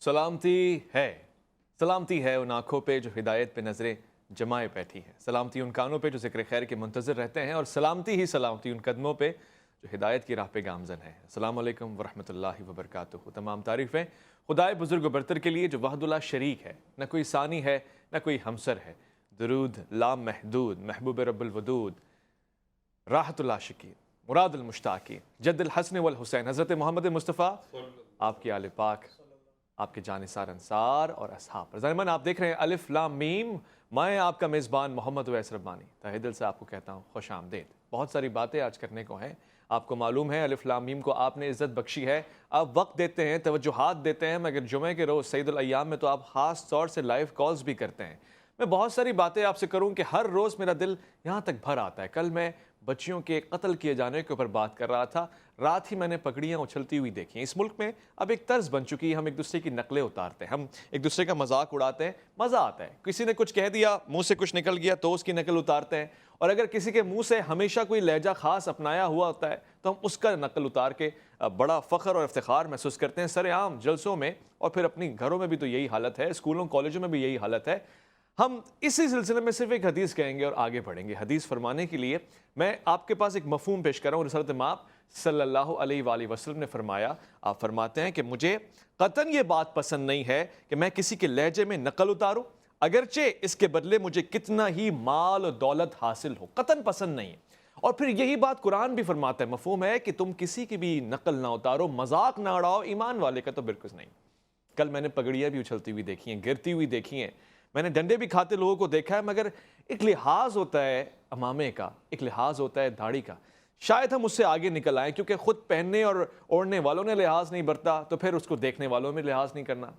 सलामती है उन आँखों पे जो हिदायत पे नज़रें जमाए बैठी हैं, सलामती उन कानों पे जो ज़िक्र खैर के मुंतज़र रहते हैं, और सलामती ही सलामती उन कदमों पे जो हिदायत की राह पे गामज़न है। अस्सलामु अलैकुम वरहमतुल्लाहि वबरकातुहू। तमाम तारीफ़ें खुदाए बुज़ुर्ग बरतर के लिए जो वहदुल्ला शरीक है, न कोई सानी है न कोई हमसर है। दुरूद लाम महदूद महबूब रब्बुल वदूद राहतुल आशिकीन मुरादुल मुश्ताकीन जद्दुल हसन वल हुसैन हज़रत मोहम्मद मुस्तफ़ा आपकी आले पाक, आपके जानिसार अंसार और असहाब। ज़ालिमन आप देख रहे हैं अलिफ लाम मीम, मैं आपका मेज़बान मोहम्मद उवैस रब्बानी तहे दिल से आपको कहता हूँ खुश आमदीद। बहुत सारी बातें आज करने को हैं। आपको मालूम है अलिफ लाम मीम को आपने इज़्ज़त बख्शी है, आप वक्त देते हैं, तवज्जुहात देते हैं, मगर जुमे के रोज़ सईदुल अय्याम में तो आप ख़ास तौर से लाइव कॉल्स भी करते हैं। मैं बहुत सारी बातें आपसे करूं कि हर रोज़ मेरा दिल यहाँ तक भर आता है। कल मैं बच्चियों के कत्ल किए जाने के ऊपर बात कर रहा था, रात ही मैंने पगड़ियाँ उछलती हुई देखी हैं। इस मुल्क में अब एक तर्ज बन चुकी है, हम एक दूसरे की नकलें उतारते हैं, हम एक दूसरे का मजाक उड़ाते हैं, मज़ा आता है। किसी ने कुछ कह दिया, मुंह से कुछ निकल गया तो उसकी नकल उतारते हैं, और अगर किसी के मुंह से हमेशा कोई लहजा ख़ास अपनाया हुआ होता है तो हम उसका नकल उतार के बड़ा फ़ख्र और इफ्तिखार महसूस करते हैं सरेआम जलसों में, और फिर अपनी घरों में भी तो यही हालत है, स्कूलों कॉलेजों में भी यही हालत है। हम इसी सिलसिले में सिर्फ एक हदीस कहेंगे और आगे बढ़ेंगे। हदीस फरमाने के लिए मैं आपके पास एक मफहूम पेश कर रहा हूँ। रसूल माप सल्लल्लाहु अलैहि वसल्लम ने फरमाया, आप फरमाते हैं कि मुझे कतन ये बात पसंद नहीं है कि मैं किसी के लहजे में नकल उतारूँ, अगरचे इसके बदले मुझे कितना ही माल और दौलत हासिल हो, कतन पसंद नहीं है। और फिर यही बात कुरान भी फरमाता है, मफहूम है कि तुम किसी की भी नकल ना उतारो, मजाक ना उड़ाओ, ईमान वाले का तो बिल्कुल नहीं। कल मैंने पगड़ियाँ भी उछलती हुई देखी हैं, गिरती हुई देखी हैं, मैंने डंडे भी खाते लोगों को देखा है, मगर एक लिहाज होता है अमामे का, एक लिहाज होता है दाढ़ी का। शायद हम उससे आगे निकल आए, क्योंकि खुद पहनने और ओढ़ने वालों ने लिहाज नहीं बरता तो फिर उसको देखने वालों में लिहाज नहीं करना।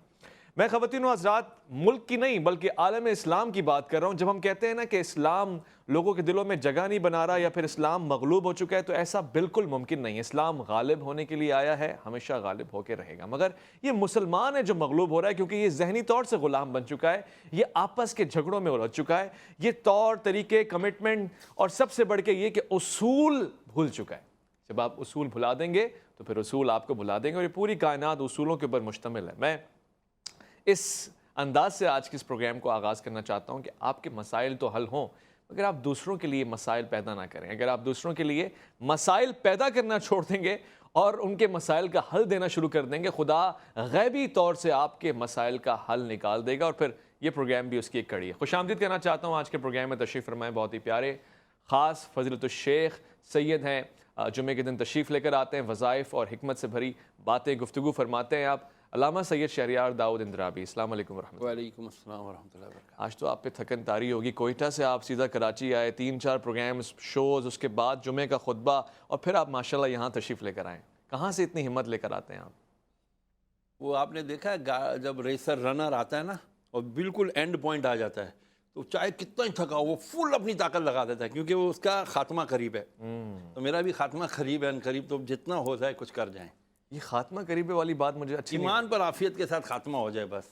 मैं ख़वातीन और हज़रात मुल्क की नहीं बल्कि आलम इस्लाम की बात कर रहा हूँ। जब हम कहते हैं ना कि इस्लाम लोगों के दिलों में जगह नहीं बना रहा या फिर इस्लाम मगलूब हो चुका है, तो ऐसा बिल्कुल मुमकिन नहीं है। इस्लाम गालिब होने के लिए आया है, हमेशा गालिब होकर रहेगा, मगर ये मुसलमान है जो मगलूब हो रहा है, क्योंकि ये जहनी तौर से ग़ुलाम बन चुका है, ये आपस के झगड़ों में उलझ चुका है, ये तौर तरीके, कमिटमेंट और सबसे बढ़ के ये कि उसूल भूल चुका है। जब आप उसूल भुला देंगे तो फिर उसूल आपको भुला देंगे, और ये पूरी कायनात उसूलों के ऊपर मुश्तमिल है। मैं इस अंदाज से आज के इस प्रोग्राम को आगाज़ करना चाहता हूँ कि आपके मसाइल तो हल हों, मगर आप दूसरों के लिए मसाइल पैदा ना करें। अगर आप दूसरों के लिए मसाइल पैदा करना छोड़ देंगे और उनके मसाइल का हल देना शुरू कर देंगे, खुदा गैबी तौर से आपके मसाइल का हल निकाल देगा, और फिर ये प्रोग्राम भी उसकी एक कड़ी है। खुशामदीद कहना चाहता हूँ आज के प्रोग्राम में तशरीफ़ फरमाएं बहुत ही प्यारे ख़ास फ़ज़ीलतुश्शेख सैयद हैं। जुमे के दिन तशरीफ़ लेकर आते हैं, वज़ाइफ़ और हिकमत से भरी बातें गुफ्तगू फरमाते हैं आप। अल्लामा सैयद शहरियार दाऊद इंद्राबी, अस्सलाम वालेकुम वरहमतुल्लाह। वालेकुम अस्सलाम वरहमतुल्लाह वबरकातुहू। आज तो आप पे थकन तारी होगी, कोयटा से आप सीधा कराची आए, 3-4 प्रोग्राम्स शोज़, उसके बाद जुमे का खुतबा, और फिर आप माशाल्लाह यहाँ तशरीफ़ लेकर आएँ। कहाँ से इतनी हिम्मत लेकर आते हैं आप? वो आपने देखा है जब रेसर रनर आता है ना और बिल्कुल एंड पॉइंट आ जाता है, तो चाहे कितना ही थका हो वो फुल अपनी ताकत लगा देता है, क्योंकि वो उसका खात्मा करीब है। तो मेरा भी खात्मा करीब है, करीब, तो जितना हो जाए कुछ कर जाएं। ये खात्मा करीबे वाली बात मुझे अच्छी ईमान पर आफियत के साथ खात्मा हो जाए, बस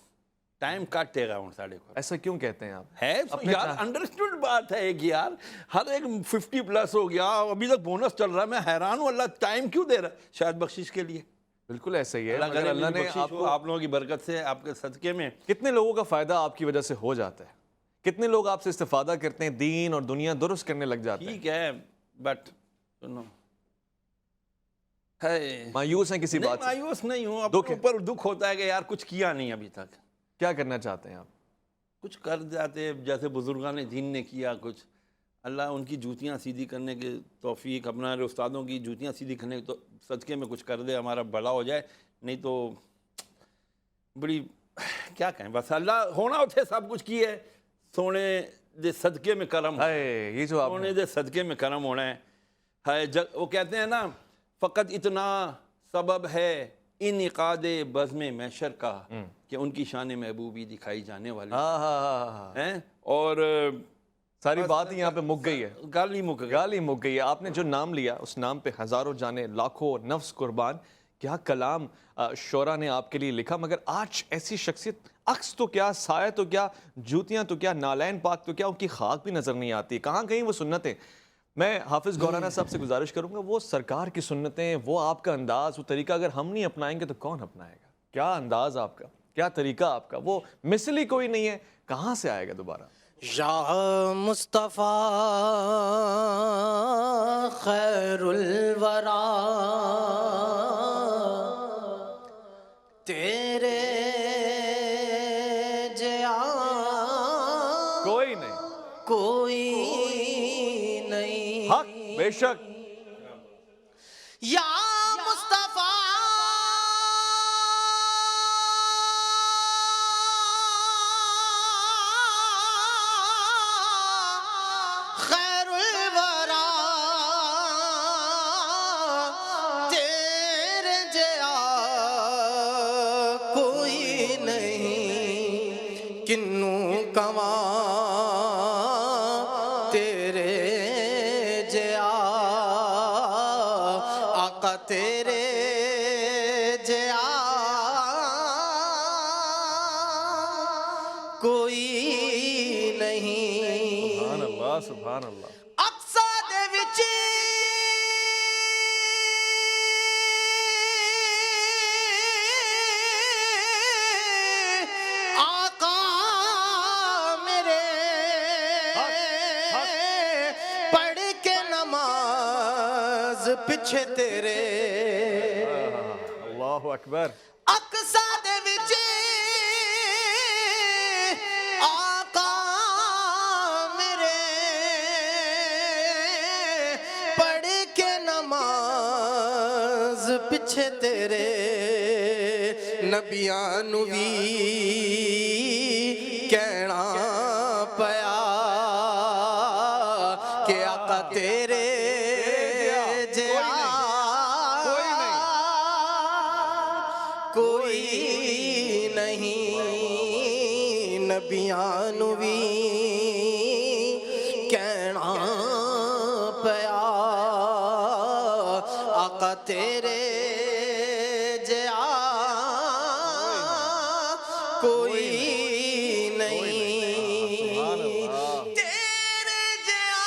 टाइम काटेगा उन साढ़े को। ऐसा क्यों कहते हैं आप? है यार, अंडरस्टूड बात है एक यार, हर एक 50+ हो गया, अभी तक बोनस चल रहा है, मैं हैरान हूँ अल्लाह टाइम क्यों दे रहा है, शायद बख्शिश के लिए। बिल्कुल ऐसा ही है, अगर अल्लाह ने आपको, आप लोगों की बरकत से, आपके सदके में कितने लोगों का फ़ायदा आपकी वजह से हो जाता है, कितने लोग आपसे इस्तिफादा करते हैं, दीन और दुनिया दुरुस्त करने लग जाते हैं। ठीक है, बट सुनो, है मायूस हैं किसी बात से? मायूस नहीं हूँ, अपने ऊपर दुख होता है कि यार कुछ किया नहीं अभी तक। क्या करना चाहते हैं आप? कुछ कर जाते जैसे बुजुर्गान दीन ने किया, कुछ अल्लाह उनकी जूतियाँ सीधी करने के तौफीक, अपना उस्तादों की जूतियाँ सीधी करने के तो सदक़े में कुछ कर दे, हमारा भला हो जाए। नहीं तो बड़ी क्या कहें, बस अल्लाह होना उठे सब कुछ किए, सोने दे सदक़े में करम है, ये जो आप सोने दे सदक़े में करम होना है। वो कहते हैं ना, फ़कत इतना सबब है इनक़ादे बज़्म महशर का कि उनकी शान महबूबी दिखाई जाने वाली है। और सारी बात यहाँ पे मुक गई है, गाली मुक गई है। आपने जो नाम लिया उस नाम पे हज़ारों जाने, लाखों नफ्स कुर्बान। क्या कलाम शोरा ने आपके लिए लिखा, मगर आज ऐसी शख्सियत, अक्स तो क्या, साया तो क्या, जूतियाँ तो क्या, नालैन पाक तो क्या, उनकी खाक भी नज़र नहीं आती। कहाँ गई वो सुन्नतें? मैं हाफिज़ गौराना साहब से गुजारिश करूँगा, वो सरकार की सुन्नतें, वो आपका अंदाज़, वो तरीका अगर हम नहीं अपनाएंगे तो कौन अपनाएगा? क्या अंदाज़ आपका, کیا طریقہ آپ کا، وہ مثل ہی کوئی نہیں ہے، کہاں سے آئے گا دوبارہ؟ یا مصطفیٰ خیر الورا تیرے جیا کوئی نہیں، کوئی نہیں، حق بے شک، یا مصطفیٰ خیر الورا تیرے جیا کوئی نہیں، کنوں کواں تیرے جیا آقا تیرے جیا کوئی نہیں۔ سبحان اللہ سبحان اللہ۔ اقصا دے وچ آقا میرے پڑھ کے نماز پیچھے تیرے، اللہ اکبر، اقصا دے وچ آقا میرے پڑھ کے نماز پیچھے تیرے، نبیاں نو وی کہنا پیا کہ آقا تیرے جیا کوئی نہیں، نبیاں نو وی کہنا پیا آقا تیرے جیا کوئی سبحان نہیں، اللہ۔ تیرے جیا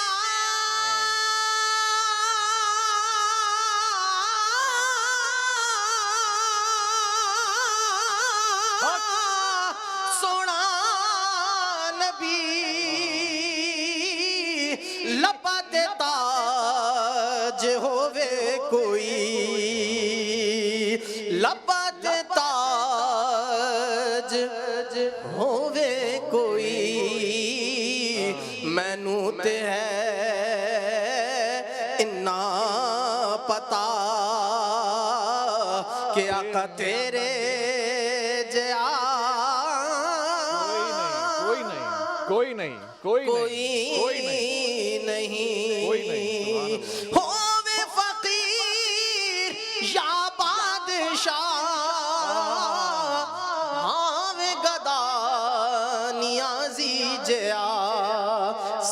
سونا نبی لبا تے تاج ہووے کوئی، لبا تے تاج ہووے کوئی، مینوں تے ہے انا پتا کہ آقا تیرے جیا کوئی نہیں، کوئی نہیں، کوئی نہیں، کوئی نہیں، کوئی نہیں، سبحان اللہ۔ ہووے فقیر یا بادشاہ، ہاوے گدا نیازی جیا،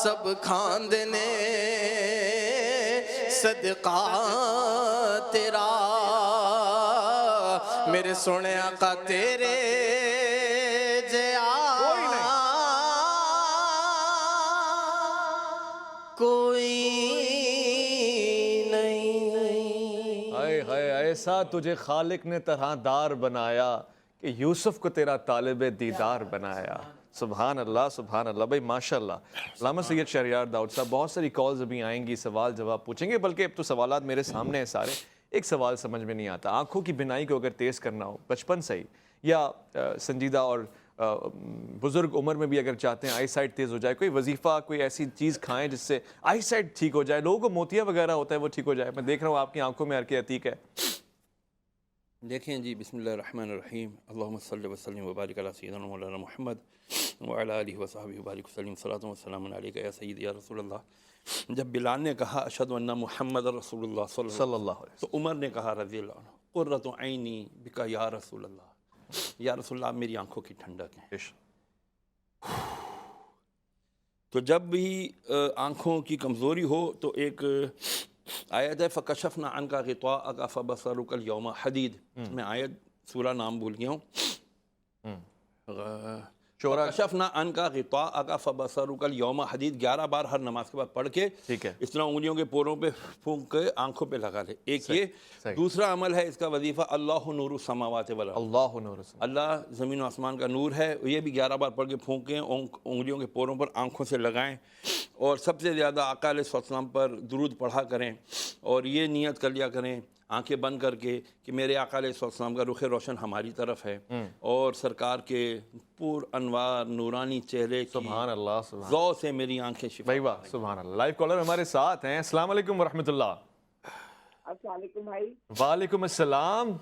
سب کھاندے نے صدقہ تیرا، میرے سونے آقا تیرے جیا کوئی نہیں۔ ہائے ہائے، ایسا تجھے خالق نے طرح دار بنایا کہ یوسف کو تیرا طالب دیدار بنایا۔ سبحان اللہ سبحان اللہ۔ بھائی ماشاءاللہ، علامہ سید شہریار داؤد صاحب، بہت ساری کالز ابھی آئیں گی، سوال جواب پوچھیں گے، بلکہ اب تو سوالات میرے سامنے ہیں سارے۔ ایک سوال سمجھ میں نہیں آتا، آنکھوں کی بینائی کو اگر تیز کرنا ہو بچپن سے ہی، یا سنجیدہ اور بزرگ عمر میں بھی اگر چاہتے ہیں آئی سائٹ تیز ہو جائے، کوئی وظیفہ، کوئی ایسی چیز کھائیں جس سے آئی سائٹ ٹھیک ہو جائے، لوگوں کو موتیا وغیرہ ہوتا ہے وہ ٹھیک ہو جائے؟ میں دیکھ رہا ہوں آپ کی آنکھوں میں حرکت عتیق ہے۔ دیکھیں جی، بسم اللہ الرحمن الرحیم، اللہم صلی وسلم وبارک علی سیدنا مولانا محمد وعلی آلہ وصحبہ وبارک وسلم، صلاۃ و سلام علیک یا سیدی یا رسول اللہ۔ جب بلال نے کہا اشہد ان محمد رسول اللہ صلی اللہ صلی اللہ علیہ تو عمر نے کہا رضی اللہ عنہ، قرۃ عینی بکا یا رسول اللہ، یا رسول اللہ میری آنکھوں کی ٹھنڈک ہے۔ وسلم۔ تو جب بھی آنکھوں کی کمزوری ہو تو ایک آیت ہے فَكَشَفْنَا عَنْكَ غِطَاءَكَ فَبَصَرُكَ الْيَوْمَ حَدِيدٌ، میں آیت سورہ نام بھول گیا ہوں، शोरा कशफना अनका गिताअका फबसरुकल यौमा हदीद 11 बार हर नमाज के बाद पढ़ के ठीक है। इस तरह उंगलियों के पोरों पे फूंक के आंखों पे लगा ले। एक सही, ये सही। दूसरा अमल है इसका वजीफा अल्लाहु नूरु समावाति वल अर्द, अल्लाह नूर अल्लाह ज़मीन और आसमान का नूर है। ये भी 11 बार पढ़ के फूंकें, उंगलियों के पोरों पर आंखों से लगाएं और सबसे ज़्यादा आका अलैहिस्सलाम पर दुरूद पढ़ा करें और ये नियत कर लिया करें आंखें बंद करके कि मेरे आका अलैहिस्सलाम का रुख रोशन हमारी तरफ है और सरकार के पुर अनवार नूरानी चेहरे की सुभान अल्लाह सुभान ज़ौ से मेरी आंखें शिफा। भाई वाह सुभान अल्लाह। लाइव कॉलर हमारे साथ हैं। अस्सलाम वालेकुम वरहमतुल्लाह। अस्सलाम वालेकुम भाई। वालेकुम अस्सलाम।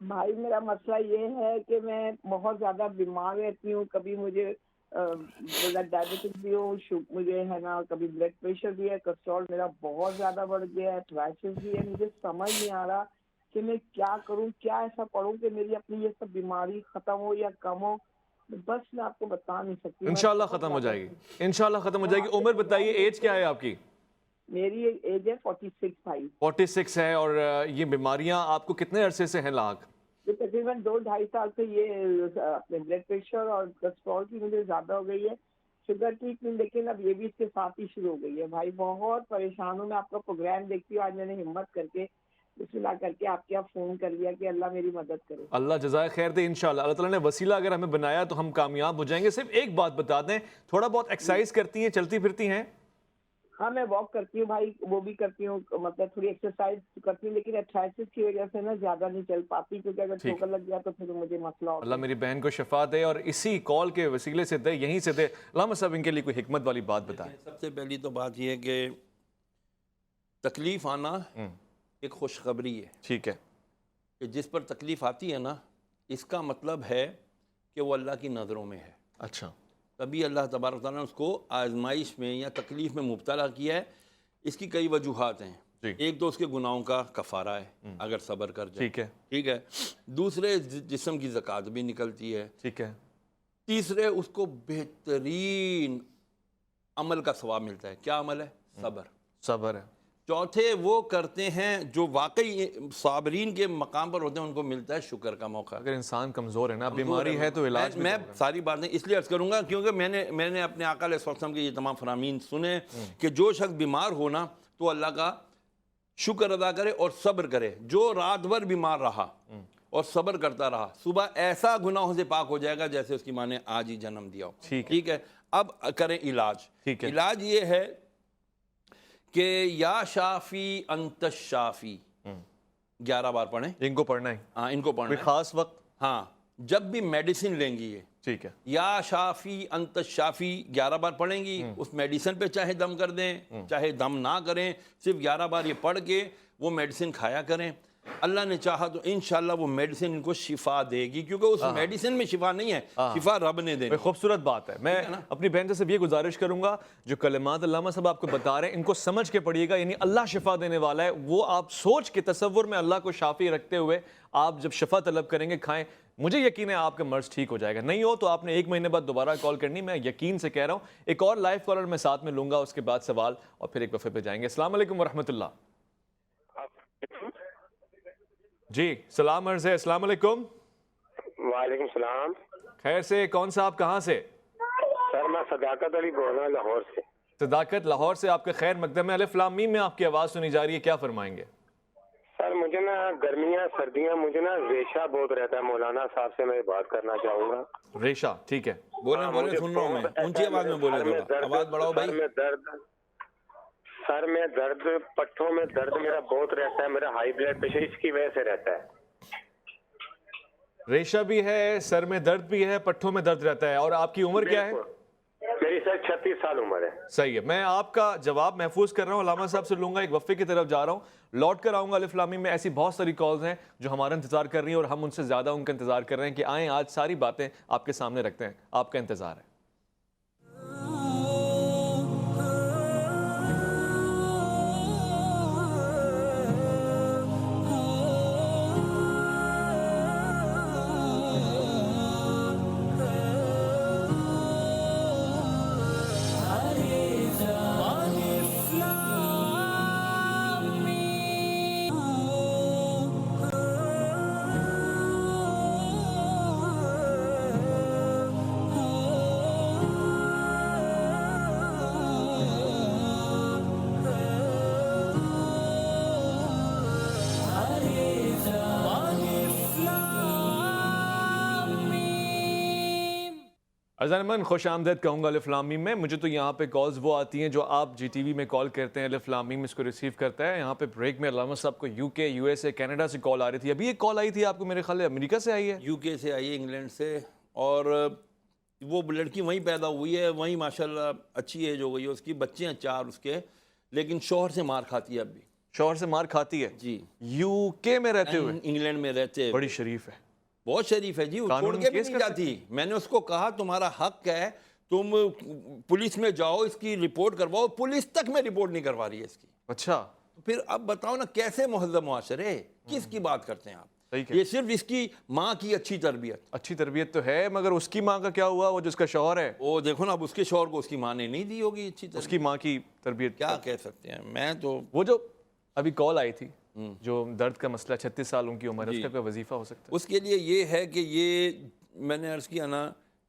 भाई मेरा मसला ये है कि मैं बहुत ज़्यादा बीमार रहती हूँ, कभी मुझे डायबिटीज भी हो, मुझे है ना, कभी ब्लड प्रेशर भी है, कोलेस्ट्रॉल मेरा बहुत ज़्यादा बढ़ गया है, थ्राइसिस भी है। मुझे समझ नहीं आ रहा कि मैं क्या करूँ, क्या ऐसा पढ़ूँ कि मेरी अपनी ये सब बीमारी ख़त्म हो या कम हो। बस मैं आपको बता नहीं सकती। इंशाल्लाह ख़त्म हो जाएगी, इंशाल्लाह ख़त्म हो जाएगी। उम्र बताइए, एज क्या है आपकी? मेरी एज है 46 भाई। 46 है। और ये बीमारियां आपको कितने अरसे से हैं लाख? ये तकरीबन 2-2.5 साल से ये अपने ब्लड प्रेशर और कोलेस्ट्रॉल की मुझे ज़्यादा हो गई है, शुगर ट्रीटमेंट, लेकिन अब ये भी इसके साथ ही शुरू हो गई है। भाई बहुत परेशान हूँ। मैं आपका प्रोग्राम देखती हूँ, आज मैंने हिम्मत करके बिस्मिल्लाह करके आपके यहाँ फ़ोन कर लिया कि अल्लाह मेरी मदद करे। अल्लाह जज़ाए खैर दे इंशाल्लाह। अल्लाह ताला ने वसीला अगर हमें बनाया तो हम कामयाब हो जाएंगे। सिर्फ एक बात बता दें, थोड़ा बहुत एक्सरसाइज करती हैं, चलती फिरती हैं? हाँ मैं वॉक करती हूँ भाई, वो भी करती हूँ, मतलब थोड़ी एक्सरसाइज करती हूँ, लेकिन अर्थराइटिस की वजह से ना ज़्यादा नहीं चल पाती, क्योंकि अगर ठोकर लग गया तो फिर मुझे मसला होता है। अल्लाह मेरी बहन को शफा दे और इसी कॉल के वसीले से दे, यहीं से दे। अल्लाह सब इनके लिए कोई हिकमत वाली बात बताएं। सबसे पहली तो बात यह है कि तकलीफ़ आना एक खुशखबरी है ठीक है। कि जिस पर तकलीफ़ आती है ना, इसका मतलब है कि वो अल्लाह की नज़रों में है। अच्छा, तभी अल्लाह तबारक तआला ने उसको आजमाइश में या तकलीफ़ में मुब्तला किया है। इसकी कई वजूहात हैं। जी। एक तो उसके गुनाहों का कफ़ारा है अगर सब्र कर जाए, ठीक है, ठीक है। दूसरे जिस्म की ज़कात भी निकलती है। ठीक है। तीसरे उसको बेहतरीन अमल का सवाब मिलता है। क्या अमल है? सब्र। सब्र है। चौथे वो करते हैं जो वाकई साबरीन के मकाम पर होते हैं, उनको मिलता है शुक्र का मौका। अगर इंसान कमज़ोर है ना, बीमारी है तो इलाज भी मैं तो होगा। सारी बातें इसलिए अर्ज करूंगा क्योंकि मैंने अपने आका अलैहिस्सलाम के ये तमाम फरामीन सुने कि जो शख्स बीमार हो ना तो अल्लाह का शुक्र अदा करे और सब्र करे। जो रात भर बीमार रहा और सब्र करता रहा, सुबह ऐसा गुनाहों से पाक हो जाएगा जैसे उसकी माँ ने आज ही जन्म दिया हो। ठीक है। अब करें इलाज। ठीक है। इलाज ये है कि या शाफी अंत शाफी 11 बार पढ़ें। इनको पढ़ना है? हाँ, इनको पढ़ना कोई है। खास वक्त? हाँ, जब भी मेडिसिन लेंगी ये, ठीक है। या शाफी अंत शाफी 11 बार पढ़ेंगी। उस मेडिसिन पे चाहे दम कर दें चाहे दम ना करें, सिर्फ 11 बार ये पढ़ के वो मेडिसिन खाया करें। अल्लाह ने चाहा तो इंशाल्लाह वो मेडिसिन इनको शिफा देगी, क्योंकि उस मेडिसिन में शिफा नहीं है, शिफा रब ने देनी। खूबसूरत बात है। मैं अपनी बहन से सिर्फ ये गुजारिश करूंगा, जो कलिमात अल्लामा साहब आपको बता रहे हैं इनको समझ के पढ़िएगा। यानी अल्लाह शिफा देने वाला है, वो आप सोच के तसव्वुर में अल्लाह को शाफी रखते हुए आप जब शिफा तलब करेंगे, खाएं, मुझे यकीन है आपका मर्ज ठीक हो जाएगा। नहीं हो तो आपने 1 महीने बाद दोबारा कॉल करनी, मैं यकीन से कह रहा हूँ। एक और लाइव कॉलर मैं साथ में लूंगा, उसके बाद सवाल और फिर एक वफ़े पे जाएंगे। अस्सलाम वालेकुम वरहमतुल्लाह। जी सलाम अर्ज़ है। अस्सलाम वालेकुम। वालेकुम सलाम। खैर से, कौन सा आप कहाँ से? सर मैं सदाकत अली बोल रहा हूँ लाहौर से। सदाकत लाहौर से, आपका खैर मकदम में। अलिफ लाम मीम में आपकी आवाज़ सुनी जा रही है, क्या फरमाएंगे? सर मुझे ना गर्मियाँ सर्दियाँ मुझे ना रेशा बहुत रहता है, मौलाना साहब से मैं बात करना चाहूँगा। रेशा, ठीक है। बोले बोले, सुन रहा हूँ मैं, ऊंची आवाज में बोले, थोड़ा आवाज बढ़ाओ भाई। सर में दर्द, पट्ठों में दर्द मेरा बहुत रहता है, मेरा हाई ब्लड प्रेशर इसकी वजह से रहता है। रेशा भी है, सर में दर्द भी है, पट्ठों में दर्द रहता है। और आपकी उम्र क्या है? मेरी सर 36 साल उम्र है। सही है। मैं आपका जवाब महफूज कर रहा हूँ, अल्लामा साहब से लूंगा, एक वफ़े की तरफ जा रहा हूँ, लौट कर आऊँगा। अलिफ लाम मीम में ऐसी बहुत सारी कॉल्स हैं जो हमारा इंतजार कर रही हैं और हम उनसे ज़्यादा उनका इंतजार कर रहे हैं कि आएँ, आज सारी बातें आपके सामने रखते हैं। आपका इंतजार है। अज़ान मन खुश आमदेद कहूँगा अलिफ लाम मीम में। मुझे तो यहाँ पे कॉल्स वो आती हैं जो आप GTV में कॉल करते हैं, अलिफ लाम मीम इसको रिसीव करता है। यहाँ पे ब्रेक में अल्लामा साहब को UK, USA, कनाडा से कॉल आ रही थी। अभी एक कॉल आई थी आपको, मेरे ख्याल अमेरिका से आई है। UK से आई है, इंग्लैंड से, और वो लड़की वहीं पैदा हुई है, वहीं माशाल्लाह अच्छी एज हो गई है उसकी, बच्चे हैं 4 उसके, लेकिन शौहर से मार खाती है अभी। शौहर से मार खाती है जी। UK में रहते हुए? इंग्लैंड में रहते हैं। बड़ी शरीफ है, बहुत शरीफ है जी, वो छोड़ के भी नहीं जाती। मैंने उसको कहा तुम्हारा हक है, तुम पुलिस में जाओ, इसकी रिपोर्ट करवाओ, पुलिस तक में रिपोर्ट नहीं करवा रही है इसकी। अच्छा, तो फिर अब बताओ ना, कैसे मुहज़्ज़ब मुआशरे, किसकी बात करते हैं आप? सही ये सिर्फ इसकी माँ की अच्छी तरबियत। अच्छी तरबियत तो है, मगर उसकी माँ का क्या हुआ? वो जिसका शौहर है, वो देखो ना, अब उसके शौहर को उसकी माँ ने नहीं दी होगी अच्छी तरबियत। उसकी माँ की तरबियत क्या कह सकते हैं। मैं तो वो जो अभी कॉल आई थी, जो दर्द का मसला, 36 साल उनकी उम्र है, उसका कोई वजीफा हो सकता है? उसके लिए ये है कि ये मैंने अर्ज़ किया ना,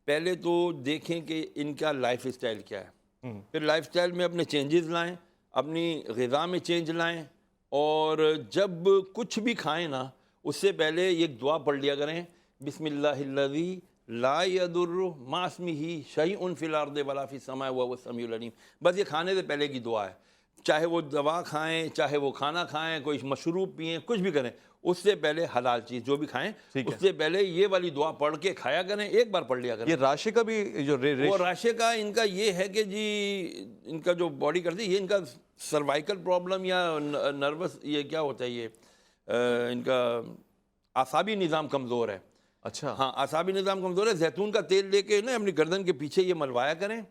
पहले तो देखें कि इनका लाइफ स्टाइल क्या है, फिर लाइफ स्टाइल में अपने चेंजेस लाएं, अपनी ग़िज़ा में चेंज लाएं, और जब कुछ भी खाएं ना, उससे पहले एक दुआ पढ़ लिया करें, बिस्मिल्लाहिल्लज़ी ला यदुर्रु मा इस्मिही शैउन फिल अर्दि वला फिस समाइ वहुव समीउल अलीम। बस ये खाने से पहले की दुआ है। चाहे वो दवा खाएं, चाहे वो खाना खाएं, कोई मशरूब पिएं, कुछ भी करें, उससे पहले हलाल चीज़ जो भी खाएं, उससे पहले ये वाली दुआ पढ़ के खाया करें, एक बार पढ़ लिया करें। ये राशि का भी जो वो राशि का इनका ये है कि जी, इनका जो बॉडी करती है, ये इनका सर्वाइकल प्रॉब्लम या नर्वस, ये क्या होता है, ये इनका आसाबी निज़ाम कमज़ोर है। अच्छा, हाँ, आसाबी निज़ाम कमज़ोर है। जैतून का तेल लेके ना अपनी गर्दन के पीछे ये मलवाया करें,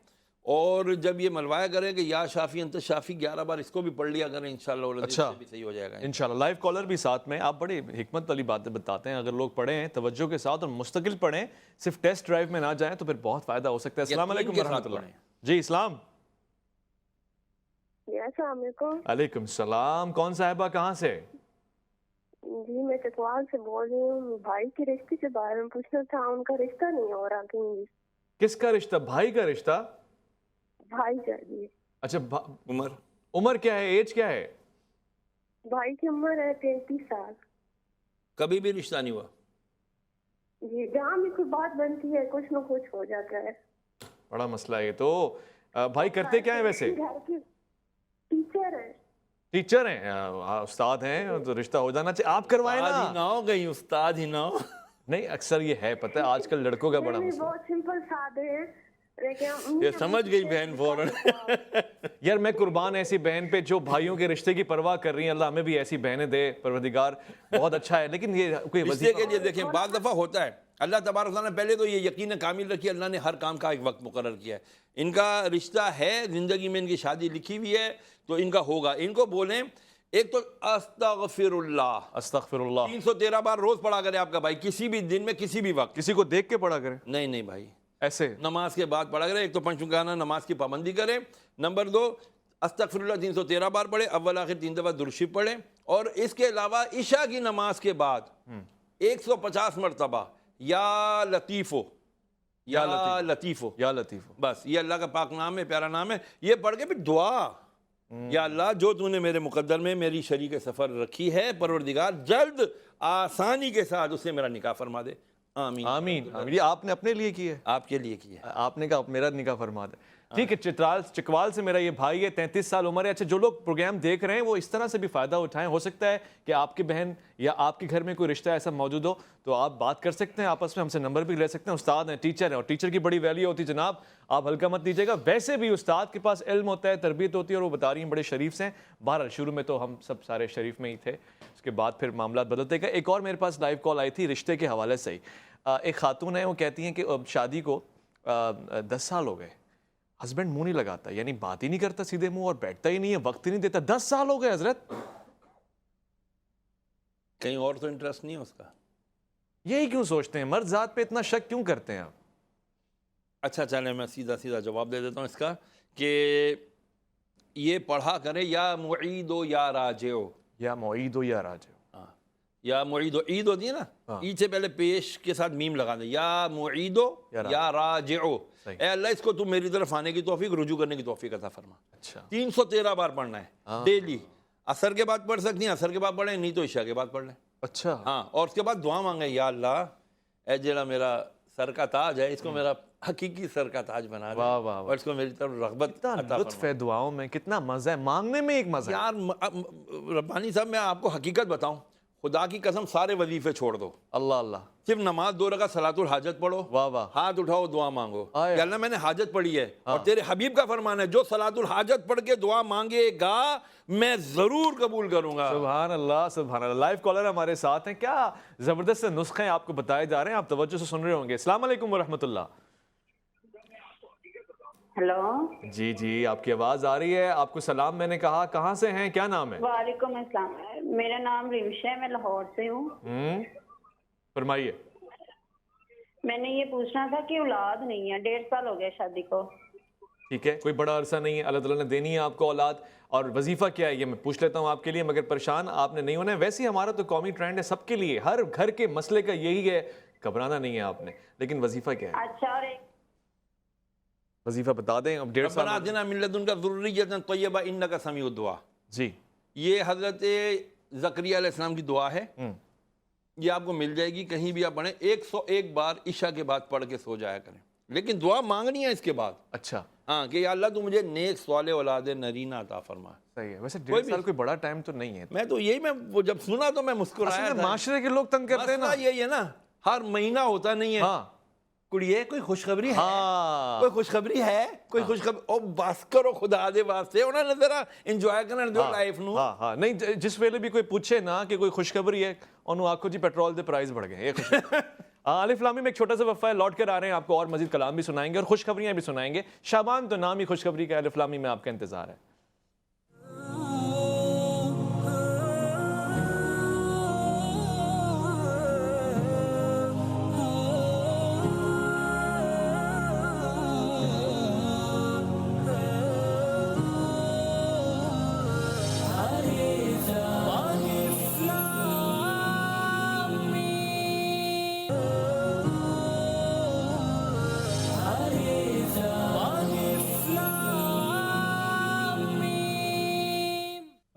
और जब ये मलवाया करें कि या शाफ़ी अंत शाफ़ी 11 बार इसको भी पढ़ लिया करें, इंशाअल्लाह अच्छा, भी सही हो जाएगा इंशाल्लाह। लाइव कॉलर भी साथ में। आप बड़ी हिकमत वाली बातें बताते हैं, अगर लोग पढ़ें तवज्जो के साथ और मुस्तकिल पढ़ें, सिर्फ टेस्ट ड्राइव में ना जाएं, तो फिर बहुत फ़ायदा हो सकता है। अस्सलाम वालेकुम वरहमतुल्लाह। जी, इस्लाम। अलैकुम सलाम। कौन साहिबा, कहाँ से? जी, मैं चकवाल से बोल रही हूँ। भाई के रिश्ते के बारे में पूछना था, उनका रिश्ता नहीं हो रहा कहीं। किसका रिश्ता? भाई का रिश्ता? भाई का जी। अच्छा, उम्र क्या है, एज क्या है? भाई की उम्र है 33 साल। कभी भी रिश्ता नहीं हुआ? जी, जहाँ भी कोई बात बनती है कुछ न कुछ हो जाता है। बड़ा मसला है ये तो। भाई करते क्या है वैसे? टीचर है। टीचर हैं, उस्ताद हैं, तो रिश्ता हो जाना चाहिए। आप करवाए ना हो गई, उस्ताद ही ना हो। नहीं, अक्सर ये है, पता है आजकल लड़कों का बड़ा मसला। बहुत सिंपल सादे हैं, लेकिन ये समझ गई बहन फौरन। यार मैं कुर्बान ऐसी बहन पे जो भाइयों के रिश्ते की परवाह कर रही है। अल्लाह हमें भी ऐसी बहनें दे, परवरदिगार। बहुत अच्छा है, लेकिन ये कोई रिश्ते के लिए देखें, बाद दफ़ा होता है, अल्लाह तबारक व तआला ने पहले तो ये यकीन कामिल रखी, अल्लाह ने हर काम का एक वक्त मुकर्रर किया है। इनका रिश्ता है, ज़िंदगी में इनकी शादी लिखी हुई है, तो इनका होगा। इनको बोलें, एक तो अस्तगफिरुल्लाह 313 बार रोज पढ़ा करे आपका भाई, किसी भी दिन में, किसी भी वक्त। किसी को देख के पढ़ा करे? नहीं भाई, ऐसे नमाज के बाद पढ़ा करे। एक तो पंचुकाना नमाज की पाबंदी करे। नंबर 2, अस्तगफिरुल्लाह 313 बार पढ़े, अव्वल आखिर 3 दफ़ा दुरूद शरीफ पढ़े, और इसके अलावा इशा की नमाज के बाद 150 मरतबा या लतीफ़ो या लतीफ़ो या लतीफ़ो, बस ये अल्लाह का पाक नाम है, प्यारा नाम है, ये पढ़ के फिर दुआ, या अल्लाह जो तूने मेरे मुकद्दर में मेरी शरीक सफ़र रखी है, परवरदिगार जल्द आसानी के साथ उससे मेरा निकाह फरमा दे। आमीन आमीन आमीन। ये आपने अपने लिए की है? आपके लिए की है। आपने कहा मेरा निकाह फरमा दे। ठीक है, चकवाल से मेरा ये भाई है, 33 साल उम्र है। अच्छा, जो लोग प्रोग्राम देख रहे हैं वो इस तरह से भी फ़ायदा उठाएं। हो सकता है कि आपकी बहन या आपके घर में कोई रिश्ता ऐसा मौजूद हो, तो आप बात कर सकते हैं आपस में, हमसे नंबर भी ले सकते हैं। उस्ताद हैं, टीचर हैं, और टीचर की बड़ी वैल्यू होती है जनाब, आप हल्का मत लीजिएगा। वैसे भी उस्ताद के पास इल्म होता है, तरबियत होती है, और वो बता रही हैं बड़े शरीफ से हैं। बहरहाल शुरू में तो हम सब सारे शरीफ में ही थे, उसके बाद फिर मामला बदलते गए। एक और मेरे पास लाइव कॉल आई थी रिश्ते के हवाले से ही। एक खातून है, वो कहती हैं कि शादी को 10 साल हो गए, हस्बैंड मुंह नहीं लगाता, यानी बात ही नहीं करता सीधे मुंह, और बैठता ही नहीं है, वक्त ही नहीं देता। 10 साल हो गए हजरत। कहीं और तो इंटरेस्ट नहीं है उसका? यही क्यों सोचते हैं? मर्द जात पे इतना शक क्यों करते हैं आप? अच्छा, चले मैं सीधा सीधा जवाब दे देता हूँ इसका, कि ये पढ़ा करे, या मुईदो या राजिओ, या मुईदो या राजिओ, या मुईदो, ईद होती है ना, ईद से पहले पेश के साथ मीम लगा दे, या मुईदो या राजिओ। ए अल्लाह, इसको तू मेरी तरफ आने की तौफीक, रुजू करने की तौफीक अता फरमा। अच्छा, 313 बार पढ़ना है डेली। असर के बाद पढ़ सकती हैं, असर के बाद पढ़ें, नहीं तो इशा के बाद पढ़ लें। अच्छा, हाँ, और उसके बाद दुआ मांगे, या अल्लाह, ए जेड़ा मेरा सर का ताज है, इसको मेरा حقیقی سر کا تاج بنا دے واہ واہ اور اس کو میری طرف رغبت کتنا عطا لطف ہے دعاؤں میں، کتنا مزہ ہے، مانگنے میں ایک مزہ ہے۔ یار ربانی صاحب میں آپ کو حقیقت بتاؤں، خدا کی قسم سارے وظیفے چھوڑ دو، اللہ اللہ، صرف نماز 2 رکعت صلاۃ الحاجت پڑھو، واہ واہ، ہاتھ اٹھاؤ دعا مانگو آئے۔ کہ اللہ میں نے حاجت پڑھی ہے اور تیرے حبیب کا فرمان ہے جو صلاۃ الحاجت پڑھ کے دعا مانگے گا میں ضرور قبول کروں گا۔ سبحان اللہ سبحان اللہ۔ لائیو کالر ہمارے ساتھ ہیں، کیا زبردست سے نسخے آپ کو بتائے جا رہے ہیں، آپ توجہ سے سن رہے ہوں گے۔ السلام علیکم ورحمۃ اللہ۔ ہیلو، جی جی آپ کی آواز آ رہی ہے، آپ کو سلام میں نے کہا، کہاں سے ہیں، کیا نام ہے؟ وعلیکم السلام، میرا نام ریوش ہے، میں لاہور سے ہوں۔ فرمائیے۔ میں نے یہ پوچھنا تھا کہ اولاد نہیں ہے، 1.5 سال ہو گیا شادی کو۔ ٹھیک ہے، کوئی بڑا عرصہ نہیں ہے، اللہ تعالیٰ نے دینی ہے آپ کو اولاد، اور وظیفہ کیا ہے یہ میں پوچھ لیتا ہوں آپ کے لیے، مگر پریشان آپ نے نہیں ہونا ہے۔ ویسے ہی ہمارا تو قومی ٹرینڈ ہے سب کے لیے، ہر گھر کے مسئلے کا یہی ہے، گھبرانا نہیں ہے آپ نے، لیکن وظیفہ کیا ہے؟ اچھا، اور ایک وظیفہ بتا دیں۔ اب 1.5 سال ربنا آتنا من لدنک ذریۃ طیبہ انک سمیع الدعاء، جی یہ حضرت زکریا علیہ السلام کی دعا ہے، یہ آپ کو مل جائے گی کہیں بھی آپ پڑھیں، 101 بار عشاء کے بعد پڑھ کے سو جایا کریں، لیکن دعا مانگنی ہے اس کے بعد، اچھا ہاں کہ یا اللہ تو مجھے نیک صالح اولاد نرینہ عطا فرما۔ صحیح ہے، ویسے 1.5 سال کوئی بڑا ٹائم تو نہیں ہے۔ میں تو یہی میں وہ جب سنا تو میں مسکرایا اصل میں تھا۔ معاشرے کے لوگ تنگ کرتے ہیں نا۔ مسئلہ یہی ہے نا، ہر مہینہ ہوتا نہیں ہے، ہاں کڑیے کوئی خوشخبری ہے، ہاں کوئی خوشخبری ہے، کوئی خوشخبری، او بس کرو خدا دے واسطے، انہوں نے ذرا انجوائے کرنا دو لائف نو۔ ہاں ہاں نہیں، جس ویلے بھی کوئی پوچھے نا کہ کوئی خوشخبری ہے، انہوں آنکھوں جی پیٹرول دے پرائز بڑھ گئے، یہ خوشخبری۔ الف لام میم میں ایک چھوٹا سا وقفہ ہے، لوٹ کر آ رہے ہیں، آپ کو اور مزید کلام بھی سنائیں گے اور خوشخبریاں بھی سنائیں گے۔ شعبان تو نام ہی خوشخبری کا، الف لام میم میں آپ کا انتظار ہے۔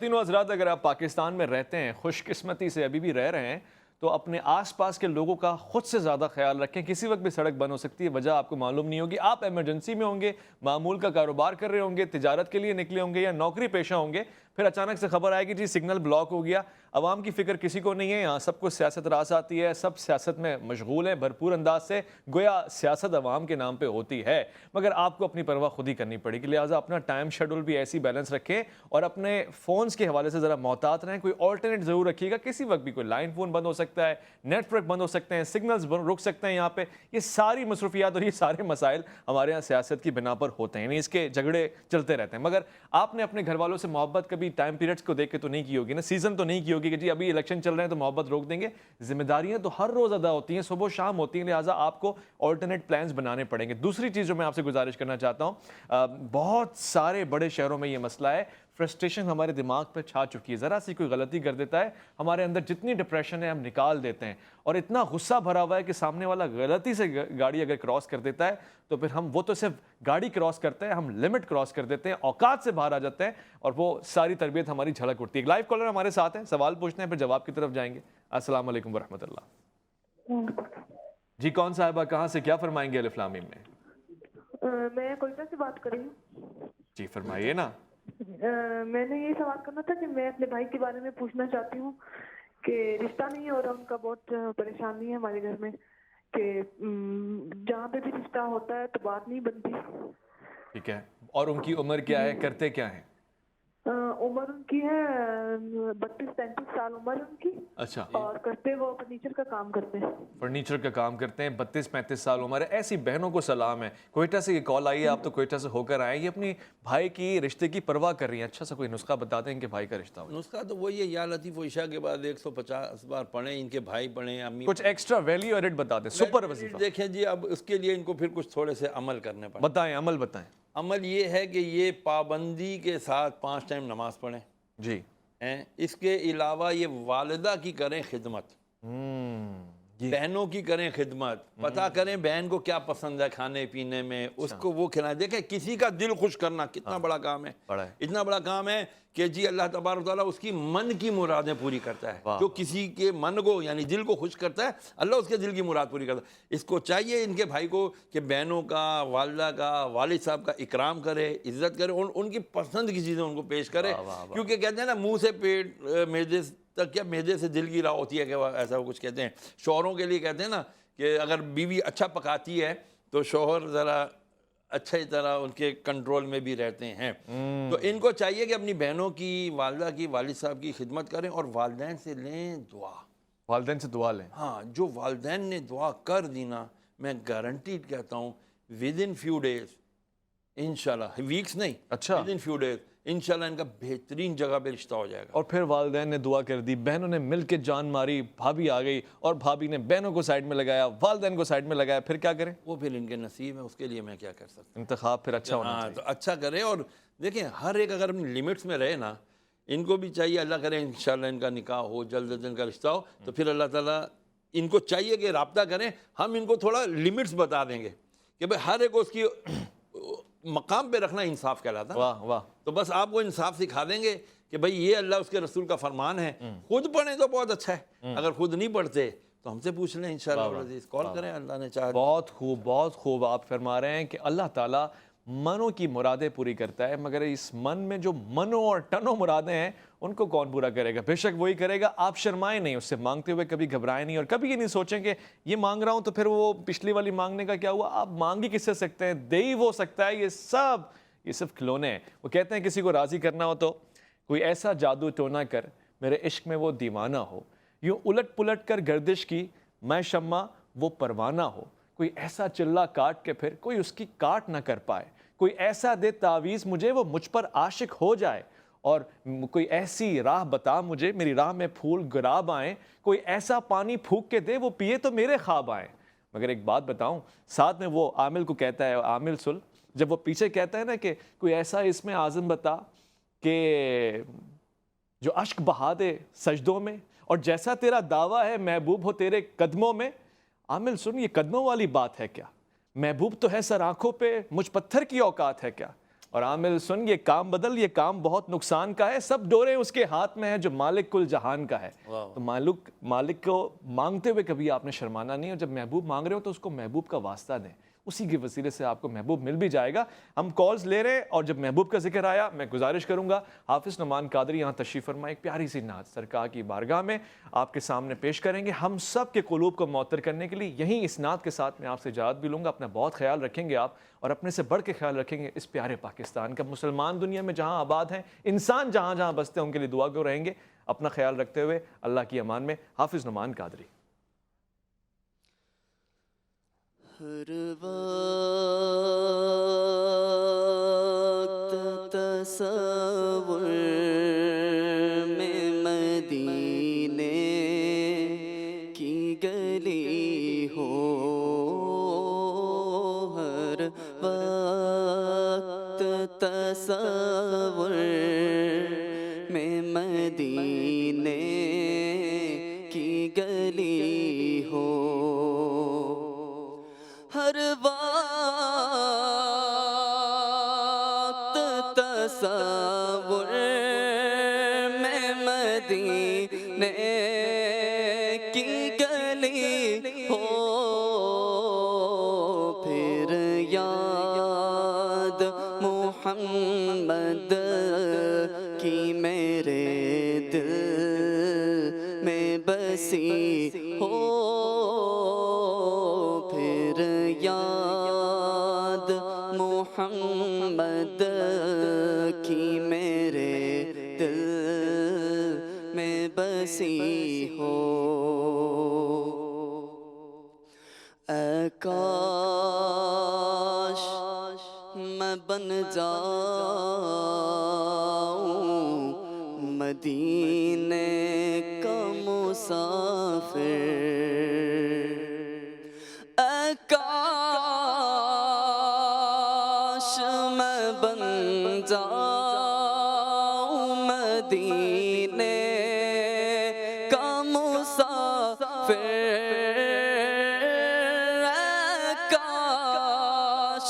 تینوں حضرات، اگر آپ پاکستان میں رہتے ہیں، خوش قسمتی سے ابھی بھی رہ رہے ہیں، تو اپنے آس پاس کے لوگوں کا خود سے زیادہ خیال رکھیں۔ کسی وقت بھی سڑک بند ہو سکتی ہے، وجہ آپ کو معلوم نہیں ہوگی، آپ ایمرجنسی میں ہوں گے، معمول کا کاروبار کر رہے ہوں گے، تجارت کے لیے نکلے ہوں گے یا نوکری پیشہ ہوں گے، پھر اچانک سے خبر آئے گی جی سگنل بلاک ہو گیا۔ عوام کی فکر کسی کو نہیں ہے، یہاں سب کو سیاست راس آتی ہے، سب سیاست میں مشغول ہیں بھرپور انداز سے، گویا سیاست عوام کے نام پہ ہوتی ہے، مگر آپ کو اپنی پرواہ خود ہی کرنی پڑے گی، لہٰذا اپنا ٹائم شیڈول بھی ایسی بیلنس رکھیں اور اپنے فونز کے حوالے سے ذرا محتاط رہیں، کوئی آلٹرنیٹ ضرور رکھیے گا، کسی وقت بھی کوئی لائن فون بند ہو سکتا ہے، نیٹ ورک بند ہو سکتے ہیں، سگنلز رک سکتے ہیں یہاں پہ، یہ ساری مصروفیات اور یہ سارے مسائل ہمارے یہاں سیاست کی بنا پر ہوتے ہیں، یعنی اس کے جھگڑے چلتے رہتے ہیں، مگر آپ نے اپنے گھر والوں سے محبت کبھی ٹائم پیریڈز کو دیکھ کے تو نہیں کی ہوگی نا، سیزن تو نہیں کی ہوگی کہ جی ابھی الیکشن چل رہے ہیں تو محبت روک دیں گے، ذمہ داریاں تو ہر روز ادا ہوتی ہیں، صبح و شام ہوتی ہیں، لہٰذا آپ کو آلٹرنیٹ پلانز بنانے پڑیں گے۔ دوسری چیز جو میں آپ سے گزارش کرنا چاہتا ہوں، بہت سارے بڑے شہروں میں یہ مسئلہ ہے، فرسٹریشن ہمارے دماغ پہ چھا چکی ہے، ذرا سی کوئی غلطی کر دیتا ہے، ہمارے اندر جتنی ڈپریشن ہے ہم نکال دیتے ہیں، اور اتنا غصہ بھرا ہوا ہے کہ سامنے والا غلطی سے گاڑی اگر کراس کر دیتا ہے تو پھر ہم وہ تو صرف گاڑی کراس کرتے ہیں، ہم لمٹ کراس کر دیتے ہیں، اوقات سے باہر آ جاتے ہیں، اور وہ ساری تربیت ہماری جھلک اٹھتی ہے۔ ایک لائیو کالر ہمارے ساتھ ہیں، سوال پوچھتے ہیں پھر جواب کی طرف جائیں گے۔ السلام علیکم ورحمۃ اللہ۔ جی کون صاحبہ، کہاں سے، کیا فرمائیں گے الف لام میم میں؟ میں کوئٹہ سے بات کر رہی ہوں۔ جی فرمائیے نا۔ میں نے یہ سوال کرنا تھا کہ میں اپنے بھائی کے بارے میں پوچھنا چاہتی ہوں کہ رشتہ نہیں ہو رہا، ان کا بہت پریشانی ہے ہمارے گھر میں، کہ جہاں پہ بھی رشتہ ہوتا ہے تو بات نہیں بنتی۔ ٹھیک ہے، اور ان کی عمر کیا ہے، کرتے کیا ہیں؟ عمر ان کی ہے 32-33 سال عمر ان کی، اچھا، اور کرتے وہ فرنیچر کا کام کرتے ہیں۔ فرنیچر کا کام کرتے ہیں، 32-35 سال عمر ہے۔ ایسی بہنوں کو سلام ہے، کوئٹہ سے یہ کال آئی ہے، آپ تو کوئٹہ سے ہو کر آئے، یہ اپنی بھائی کی رشتے کی پرواہ کر رہی ہیں، اچھا سا کوئی نسخہ بتا دیں ان کے بھائی کا رشتہ ہو۔ نسخہ تو وہی ہے، یا لطیف و عشاء کے بعد 150 بار پڑھیں، ان کے بھائی پڑھیں، امی کچھ ایکسٹرا ویلیو ایڈٹ بتا دیں، سپر وظیفہ دیکھیں جی، اب اس کے لیے ان کو پھر کچھ تھوڑے سے عمل کرنے پڑیں۔ بتائیں، عمل بتائیں۔ عمل یہ ہے کہ یہ پابندی کے ساتھ 5 ٹائم نماز پڑھیں، جی اس کے علاوہ یہ والدہ کی کریں خدمت، बहनों की करें खिदमत, पता करें बहन को क्या पसंद है खाने पीने में, उसको वो खिलाएं। देखें किसी का दिल खुश करना कितना बड़ा काम है, इतना बड़ा काम है कि जी अल्लाह तबारक तआला उसकी मन की मुरादें पूरी करता है। जो किसी के मन को यानी दिल को खुश करता है, अल्लाह उसके दिल की मुराद पूरी करता है। इसको चाहिए इनके भाई को कि बहनों का, वालिदा का, वालिद साहब का इकराम करे, इज्जत करे, उनकी पसंद की चीज़ें उनको पेश करे। क्योंकि कहते हैं ना, मुँह से पेट, मैदे तक क्या मैदे से दिल की राह होती है, कि ऐसा कुछ कहते हैं। शौहरों के लिए कहते हैं ना कि अगर बीवी अच्छा पकाती है तो शौहर ज़रा अच्छी तरह उनके कंट्रोल में भी रहते हैं। तो इनको चाहिए कि अपनी बहनों की, वालिदा की, वालिद साहब की खिदमत करें और वालिदैन से लें दुआ। वालिदैन से दुआ लें। हाँ, जो वालिदैन ने दुआ कर दी ना, मैं गारंटीड कहता हूँ विद इन फ्यू डेज इंशाल्लाह, वीक्स नहीं, अच्छा, विद इन फ्यू डेज इंशाल्लाह इनका बेहतरीन जगह पे रिश्ता हो जाएगा। और फिर वालिदैन ने दुआ कर दी, बहनों ने मिल के जान मारी, भाभी आ गई और भाभी ने बहनों को साइड में लगाया, वालिदैन को साइड में लगाया, फिर क्या करें? वो फिर इनके नसीब है, उसके लिए मैं क्या कर सकता हूँ। इंतखाब फिर अच्छा होना चाहिए। तो अच्छा करें। और देखें हर एक अगर अपनी लिमिट्स में रहे ना, इनको भी चाहिए, अल्लाह करे इंशाल्लाह इनका निकाह हो, जल्द से जल्द इनका रिश्ता हो, तो फिर अल्लाह ताला इनको चाहिए कि राब्ता करें। हम इनको थोड़ा लिमिट्स बता देंगे कि भाई हर एक उसकी मकाम पे रखना इंसाफ कहलाता है। वाह वाह। तो बस आपको इंसाफ सिखा देंगे कि भाई ये अल्लाह उसके रसूल का फरमान है। खुद पढ़ें तो बहुत अच्छा है, अगर खुद नहीं पढ़ते तो हमसे पूछ लें इंशाल्लाह, कॉल करें, अल्लाह ने चाहा। बहुत खूब, बहुत खूब। आप फरमा रहे हैं कि अल्लाह ताला मनों की मुरादें पूरी करता है, मगर इस मन में जो मनों और टनों मुरादें हैं उनको कौन पूरा करेगा? बेशक वही करेगा। आप शर्माएं नहीं, उससे मांगते हुए कभी घबराएं नहीं, और कभी ये नहीं सोचें कि ये मांग रहा हूं तो फिर वो पिछली वाली मांगने का क्या हुआ। आप मांग ही किससे सकते हैं? दे ही वो सकता है। ये सिर्फ खिलौने हैं। वो कहते हैं किसी को राजी करना हो तो कोई ऐसा जादू टोना कर मेरे इश्क में वो दीवाना हो, यूं उलट पुलट कर गर्दिश की मैं शम्मा वो परवाना हो, कोई ऐसा चिल्ला काट के फिर कोई उसकी काट ना कर पाए, कोई ऐसा दे तावीज़ मुझे वो मुझ पर आशिक हो जाए, और कोई ऐसी राह बता मुझे मेरी राह में फूल गुलाब आए, कोई ऐसा पानी फूंक के दे वो पिए तो मेरे ख्वाब आए। मगर एक बात बताऊं, साथ में वो आमिल को कहता है, आमिल सुल, जब वो पीछे कहता है ना कि कोई ऐसा इसमें आज़म बता कि जो अश्क बहा दे सजदों में, और जैसा तेरा दावा है महबूब हो तेरे कदमों में। आमिल सुन, ये कदमों वाली बात है क्या? महबूब तो है सर आंखों पे, मुझ पत्थर की औकात है क्या? और आमिल सुन, ये काम बदल, ये काम बहुत नुकसान का है, सब डोरे उसके हाथ में है जो मालिक कुल जहान का है। तो मालिक को मांगते हुए कभी आपने शर्माना नहीं, और जब महबूब मांग रहे हो तो उसको महबूब का वास्ता दें, उसी के वसीले से आपको महबूब मिल भी जाएगा। हम कॉल्स ले रहे हैं, और जब महबूब का जिक्र आया मैं गुजारिश करूंगा हाफिज़ नुमान कादरी यहाँ तशरीफ़ फरमा, एक प्यारी सी नात सरकार की बारगाह में आपके सामने पेश करेंगे, हम सब के क़ुलूब को मुअत्तर करने के लिए। यहीं इस नात के साथ मैं आपसे इजाज़त भी लूँगा। अपना बहुत ख्याल रखेंगे आप, और अपने से बढ़ के ख्याल रखेंगे इस प्यारे पाकिस्तान का। मुसलमान दुनिया में जहाँ आबाद हैं, इंसान जहाँ जहाँ बसते हैं, उनके लिए दुआ गो रहेंगे। अपना ख्याल रखते हुए अल्लाह की अमान में, हाफिज़ नुमान कादरी। हर वक्त तसव्वुर में मदीने की गली हो, हर वक्त तसव्वुर में मदीने की गली हो, हर वक्त तसव्वुर में मदीने की गली हो, फिर याद मोहम्मद की मेरे दिल में बसी हो, याद मोहम्मद की मेरे दिल में बसी हो। काश मैं बन जाऊं मदीने का मुसाफिर, काश मैं बन जाऊं मदीने का मुसाफिर,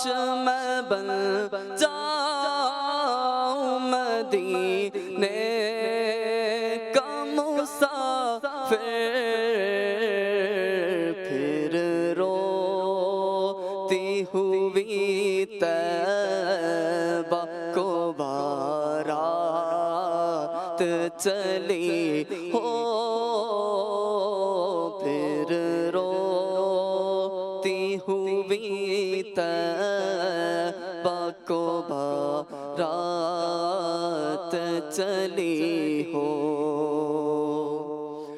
میں بن جاؤں مدینے کا مسافر پھر روتی ہوئی طیبہ کو بارات چلی ہو پھر روتی ہوئی طیبہ کو بارات چلی